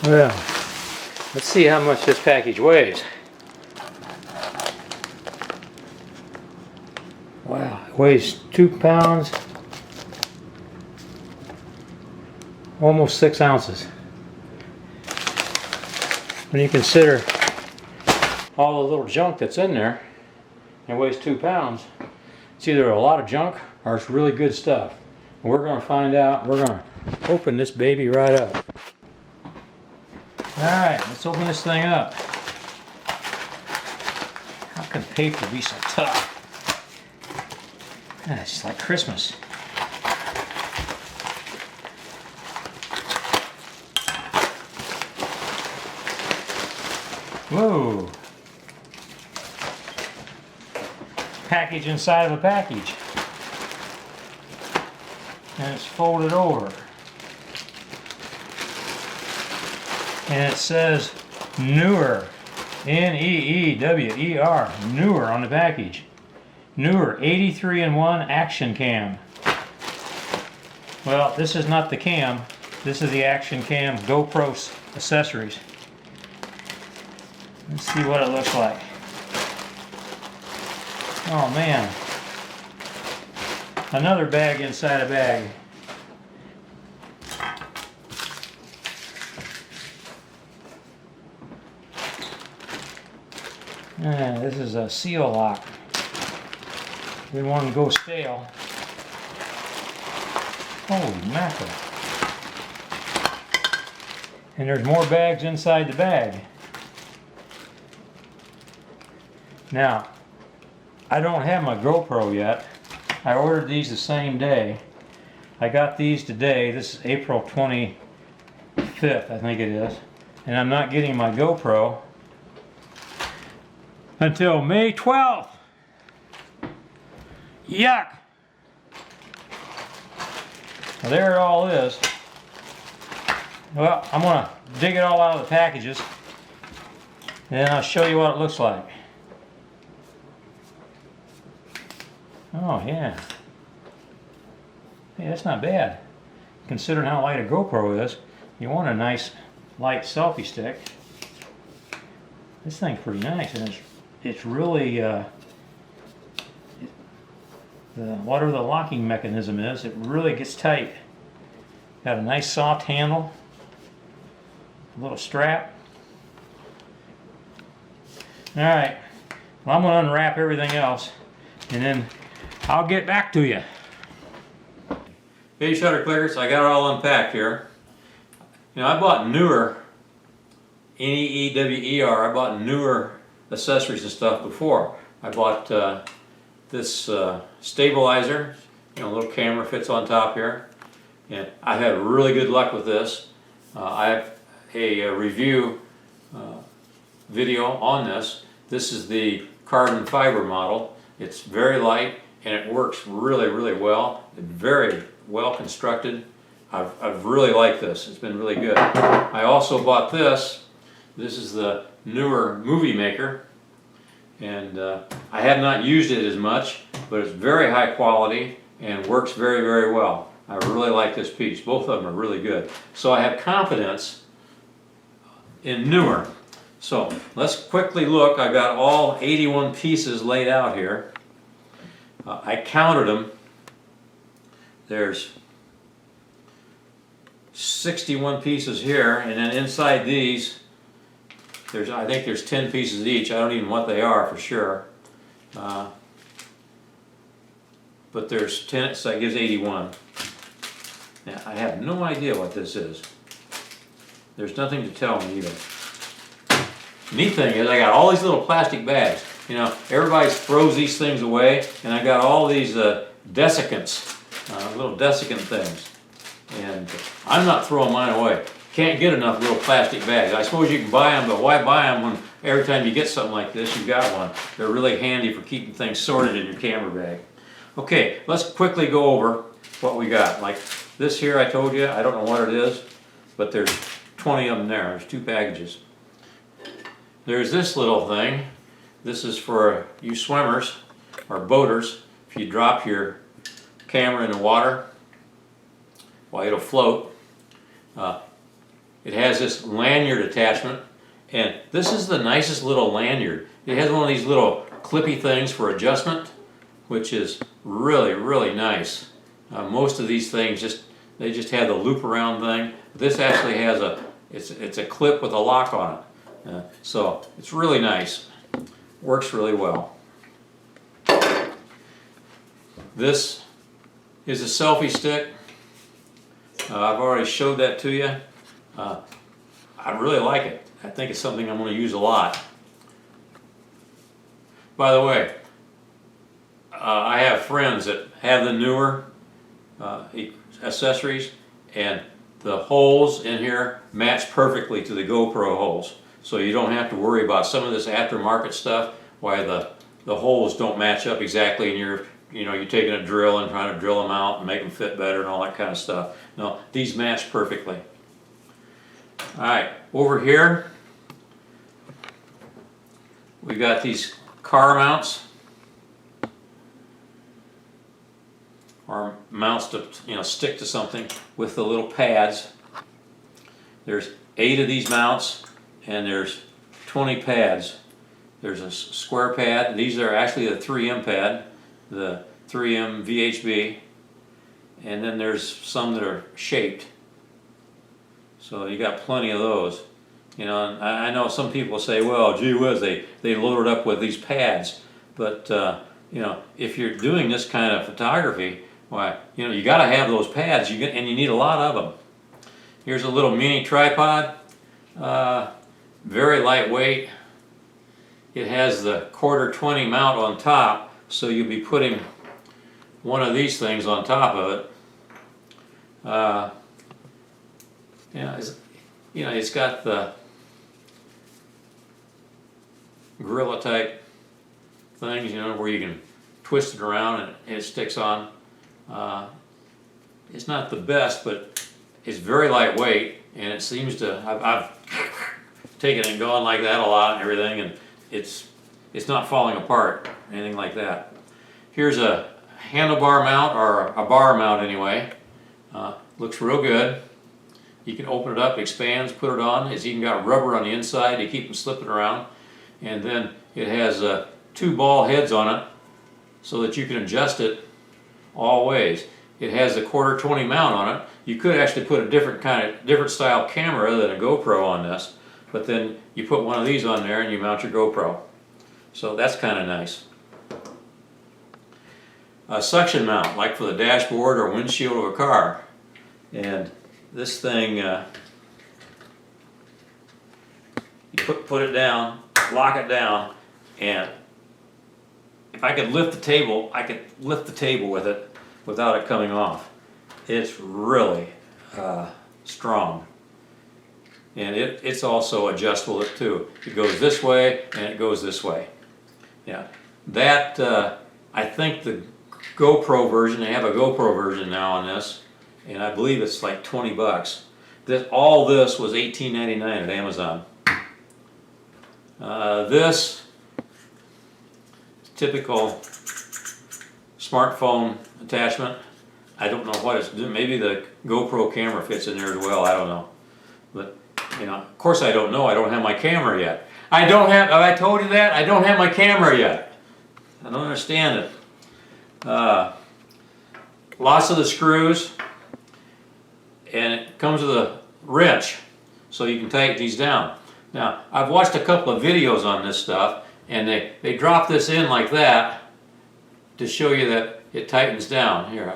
Well, let's see how much this package weighs. Wow, it weighs 2 pounds, almost 6 ounces. When you consider all the little junk that's in there, it weighs 2 pounds. It's either a lot of junk or it's really good stuff. And we're going to find out. We're going to open this baby right up. Alright, let's open this thing up. How can paper be so tough? It's just like Christmas. Whoa! Package inside of a package. And it's folded over. And it says Neewer, N-E-E-W-E-R, Neewer on the package. Neewer 83-in-1 action cam. Well, this is not the cam. This is the action cam GoPro accessories. Let's see what it looks like. Oh man. Another bag inside a bag. This is a seal lock. Didn't want to go stale. Holy mackerel. And there's more bags inside the bag. Now, I don't have my GoPro yet. I ordered these the same day. I got these today. This is April 25th, I think it is. And I'm not getting my GoPro until May 12th. Yuck! Well, there it all is. Well, I'm going to dig it all out of the packages and then I'll show you what it looks like. Oh yeah. Hey, that's not bad. Considering how light a GoPro is, you want a nice light selfie stick. This thing's pretty nice, and it's really whatever the locking mechanism is, it really gets tight. Got a nice soft handle, a little strap. All right. Well, I'm going to unwrap everything else, and then I'll get back to you. Hey shutter clickers, I got it all unpacked here. You know, I bought Neewer, N-E-E-W-E-R, I bought Neewer accessories and stuff before. I bought this stabilizer, you know, a little camera fits on top here. And I've had really good luck with this. I have a review video on this. This is the carbon fiber model. It's very light and it works really, really well. It's very well constructed. I've really liked this. It's been really good. I also bought this. This is the Neewer Movie Maker. And I have not used it as much, but it's very high quality and works very, very well. I really like this piece. Both of them are really good. So I have confidence in Neewer. So let's quickly look. I've got all 81 pieces laid out here. I counted them. There's 61 pieces here, and then inside these, I think there's 10 pieces each. I don't even know what they are for sure. But there's 10, so that gives 81. Now, I have no idea what this is. There's nothing to tell me either. Neat thing is I got all these little plastic bags. You know, everybody throws these things away, and I got all these desiccants, little desiccant things. And I'm not throwing mine away. Can't get enough little plastic bags. I suppose you can buy them, but why buy them when every time you get something like this, you've got one. They're really handy for keeping things sorted in your camera bag. Okay, let's quickly go over what we got. Like this here, I told you, I don't know what it is, but there's 20 of them there. There's 2 packages. There's this little thing. This is for you swimmers or boaters. If you drop your camera in the water, well, it'll float. it has this lanyard attachment, and this is the nicest little lanyard. It has one of these little clippy things for adjustment, which is really, really nice. Most of these things they just have the loop around thing. This actually has it's a clip with a lock on it. So it's really nice. Works really well. This is a selfie stick. I've already showed that to you. I really like it. I think it's something I'm going to use a lot. By the way, I have friends that have the Neewer accessories, and the holes in here match perfectly to the GoPro holes. So you don't have to worry about some of this aftermarket stuff, why the holes don't match up exactly, and you're taking a drill and trying to drill them out and make them fit better and all that kind of stuff. No, these match perfectly. All right, over here we got these car mounts, or mounts to stick to something with the little pads. There's 8 of these mounts, and there's 20 pads. There's a square pad. These are actually the 3M pad, the 3M VHB, and then there's some that are shaped. So you got plenty of those. And I know some people say, well, gee whiz, they load it up with these pads. But if you're doing this kind of photography, why, you got to have those pads, and you need a lot of them. Here's a little mini tripod, very lightweight. It has the 1/4-20 mount on top, so you'll be putting one of these things on top of it. It's got the gorilla type things, where you can twist it around and it sticks on. It's not the best, but it's very lightweight, and it seems to, I've taken it and gone like that a lot and everything, and it's not falling apart, anything like that. Here's a handlebar mount, or a bar mount anyway. Looks real good. You can open it up, expands, put it on. It's even got rubber on the inside to keep them slipping around. And then it has 2 ball heads on it so that you can adjust it all ways. It has a 1/4-20 mount on it. You could actually put a different style camera than a GoPro on this, but then you put one of these on there and you mount your GoPro. So that's kind of nice. A suction mount, like for the dashboard or windshield of a car. And this thing, you put it down, lock it down, and if I could lift the table, I could lift the table with it without it coming off. It's really strong. And it's also adjustable too. It goes this way and it goes this way. Yeah, that I think the GoPro version, they have a GoPro version now on this, and I believe it's like 20 bucks. All this was $18.99 at Amazon. This typical smartphone attachment. I don't know what it's doing. Maybe the GoPro camera fits in there as well. I don't know. But of course I don't know. I don't have my camera yet. Have I told you that? I don't have my camera yet. I don't understand it. Lots of the screws, and it comes with a wrench so you can tighten these down. Now, I've watched a couple of videos on this stuff, and they drop this in like that to show you that it tightens down. Here,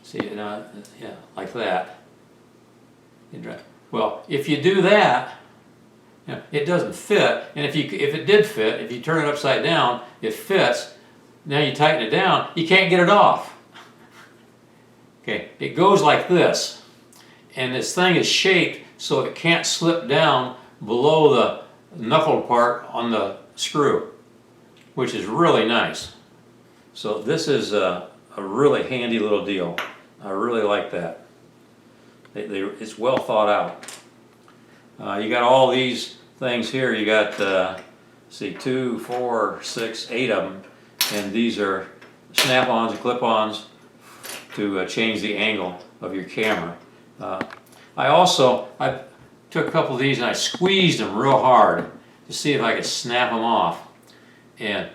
see, yeah, like that. Well, if you do that, it doesn't fit, and if it did fit, if you turn it upside down, it fits. Now you tighten it down, you can't get it off. Okay, it goes like this, and this thing is shaped so it can't slip down below the knuckle part on the screw, which is really nice. So this is a really handy little deal. I really like that. It's well thought out. You got all these things here. You got, see, 2, 4, 6, 8 of them, and these are snap-ons and clip-ons to change the angle of your camera. I've took a couple of these and I squeezed them real hard to see if I could snap them off. And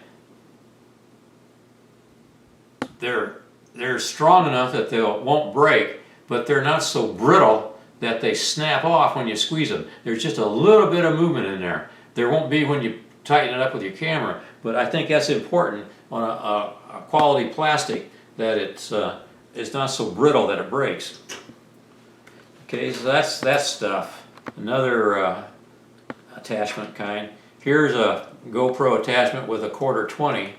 they're strong enough that they won't break, but they're not so brittle that they snap off when you squeeze them. There's just a little bit of movement in there. There won't be when you tighten it up with your camera, but I think that's important on a quality plastic, that it's not so brittle that it breaks. Okay, so that's that stuff. Another attachment kind. Here's a GoPro attachment with a 1/4-20.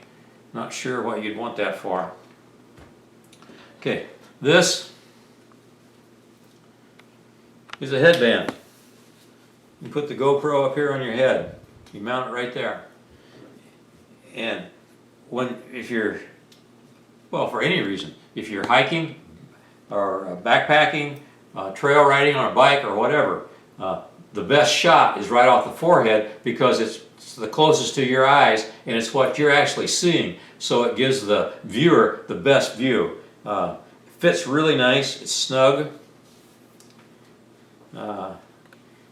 Not sure what you'd want that for. Okay, this is a headband. You put the GoPro up here on your head. You mount it right there. And if you're, well, for any reason, if you're hiking or backpacking, trail riding on a bike or whatever, the best shot is right off the forehead, because it's the closest to your eyes and it's what you're actually seeing. So it gives the viewer the best view. It fits really nice. It's snug.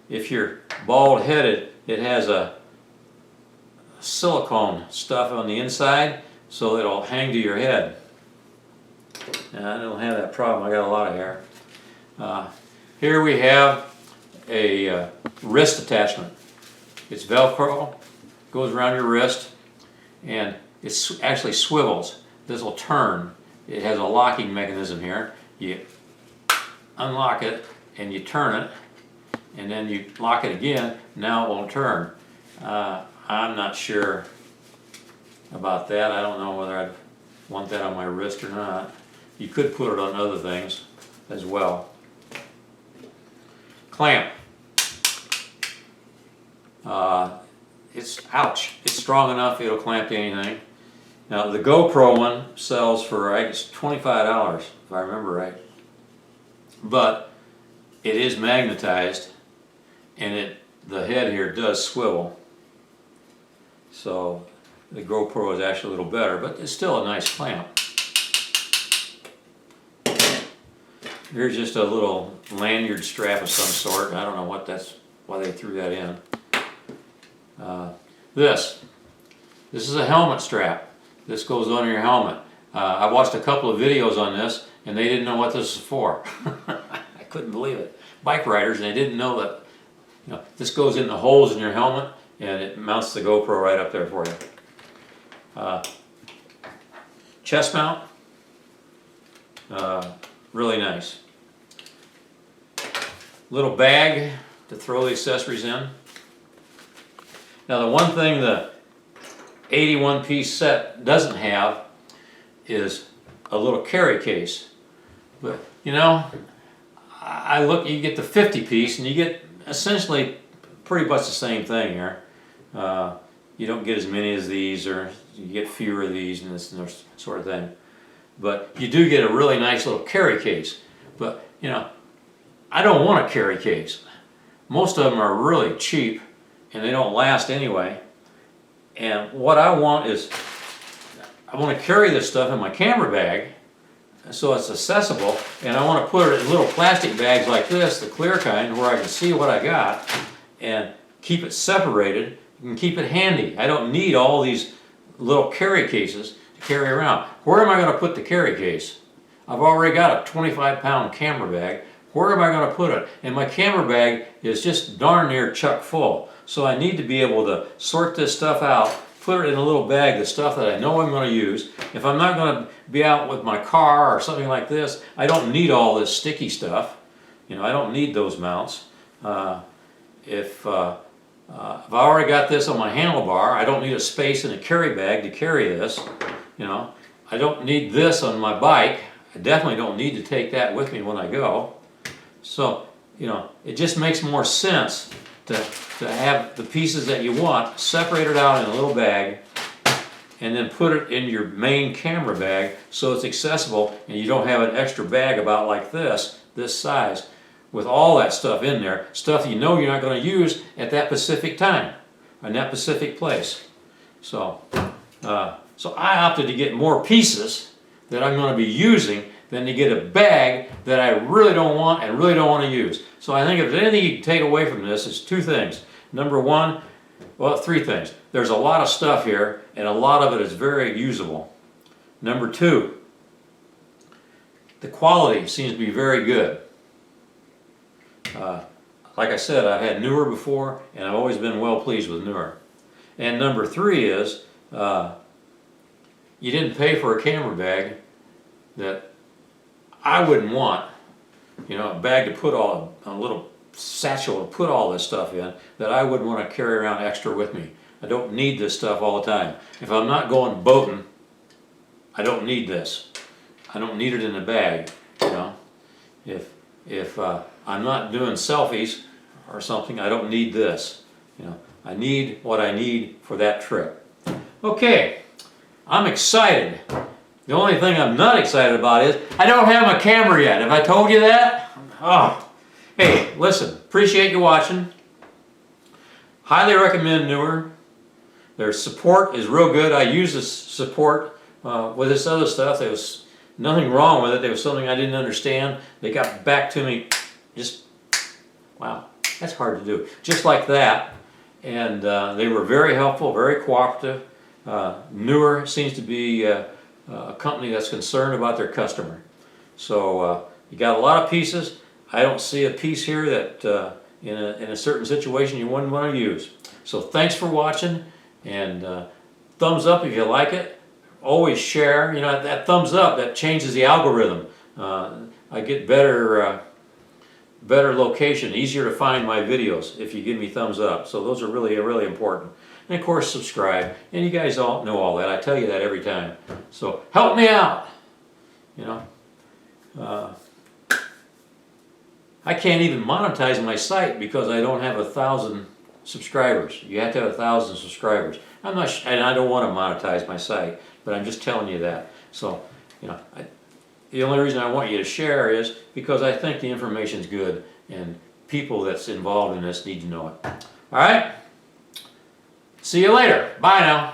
If you're bald-headed, it has a silicone stuff on the inside, so it'll hang to your head. Now, I don't have that problem. I got a lot of hair. Here we have a wrist attachment. It's Velcro, goes around your wrist, and it actually swivels. This will turn. It has a locking mechanism here. You unlock it and you turn it, and then you lock it again. Now it won't turn. I'm not sure about that. I don't know whether I'd want that on my wrist or not. You could put it on other things as well. Clamp. It's strong enough it'll clamp to anything. Now the GoPro one sells for, I guess, $25 if I remember right. But it is magnetized, and the head here does swivel. So the GoPro is actually a little better, but it's still a nice clamp. Here's just a little lanyard strap of some sort. I don't know why they threw that in. This is a helmet strap. This goes on your helmet. I watched a couple of videos on this, and they didn't know what this is for. I couldn't believe it. Bike riders, and they didn't know that this goes in the holes in your helmet, and it mounts the GoPro right up there for you. Chest mount, really nice. Little bag to throw the accessories in. Now the one thing the 81-piece set doesn't have is a little carry case. But you get the 50-piece and you get essentially pretty much the same thing here. You don't get as many as these, or you get fewer of these and this sort of thing. But you do get a really nice little carry case. But I don't want a carry case. Most of them are really cheap and they don't last anyway. And what I want is, I want to carry this stuff in my camera bag so it's accessible, and I want to put it in little plastic bags like this, the clear kind, where I can see what I got and keep it separated and keep it handy. I don't need all these little carry cases to carry around. Where am I going to put the carry case? I've already got a 25-pound camera bag. Where am I going to put it? And my camera bag is just darn near chock full. So I need to be able to sort this stuff out, put it in a little bag, the stuff that I know I'm going to use. If I'm not going to be out with my car or something like this, I don't need all this sticky stuff. I don't need those mounts. If I've already got this on my handlebar, I don't need a space in a carry bag to carry this. I don't need this on my bike. I definitely don't need to take that with me when I go. So, it just makes more sense to have the pieces that you want separated out in a little bag, and then put it in your main camera bag so it's accessible, and you don't have an extra bag about like this size, with all that stuff in there, stuff you're not going to use at that specific time, in that specific place. So I opted to get more pieces that I'm going to be using than to get a bag that I really don't want and really don't want to use. So I think if there's anything you can take away from this, it's two things. Number one, well, three things. There's a lot of stuff here, and a lot of it is very usable. Number two, the quality seems to be very good. Like I said, I've had Neewer before, and I've always been well pleased with Neewer. And number three is, you didn't pay for a camera bag that I wouldn't want. You know, a bag to put a little satchel to put all this stuff in that I wouldn't want to carry around extra with me. I don't need this stuff all the time. If I'm not going boating, I don't need this. I don't need it in a bag, you know. If I'm not doing selfies or something, I don't need this. You know, I need what I need for that trip. Okay, I'm excited. The only thing I'm not excited about is I don't have my camera yet. Have I told you that? Oh. Hey, listen, appreciate you watching. Highly recommend Neewer. Their support is real good. I use this support with this other stuff. There was nothing wrong with it. There was something I didn't understand. They got back to me just, wow, that's hard to do. Just like that. And they were very helpful, very cooperative. Neewer seems to be a company that's concerned about their customer. So you got a lot of pieces. I don't see a piece here that in a certain situation you wouldn't want to use. So thanks for watching, and thumbs up if you like it. Always share. You know, that thumbs up, that changes the algorithm. I get better location, easier to find my videos if you give me thumbs up. So those are really important. And of course, subscribe. And you guys all know all that. I tell you that every time. So help me out. You know, I can't even monetize my site because I don't have 1,000 subscribers. You have to have 1,000 subscribers. I'm not, and I don't want to monetize my site, but I'm just telling you that. So, you know, the only reason I want you to share is because I think the information's good, and people that's involved in this need to know it. All right. See you later. Bye now.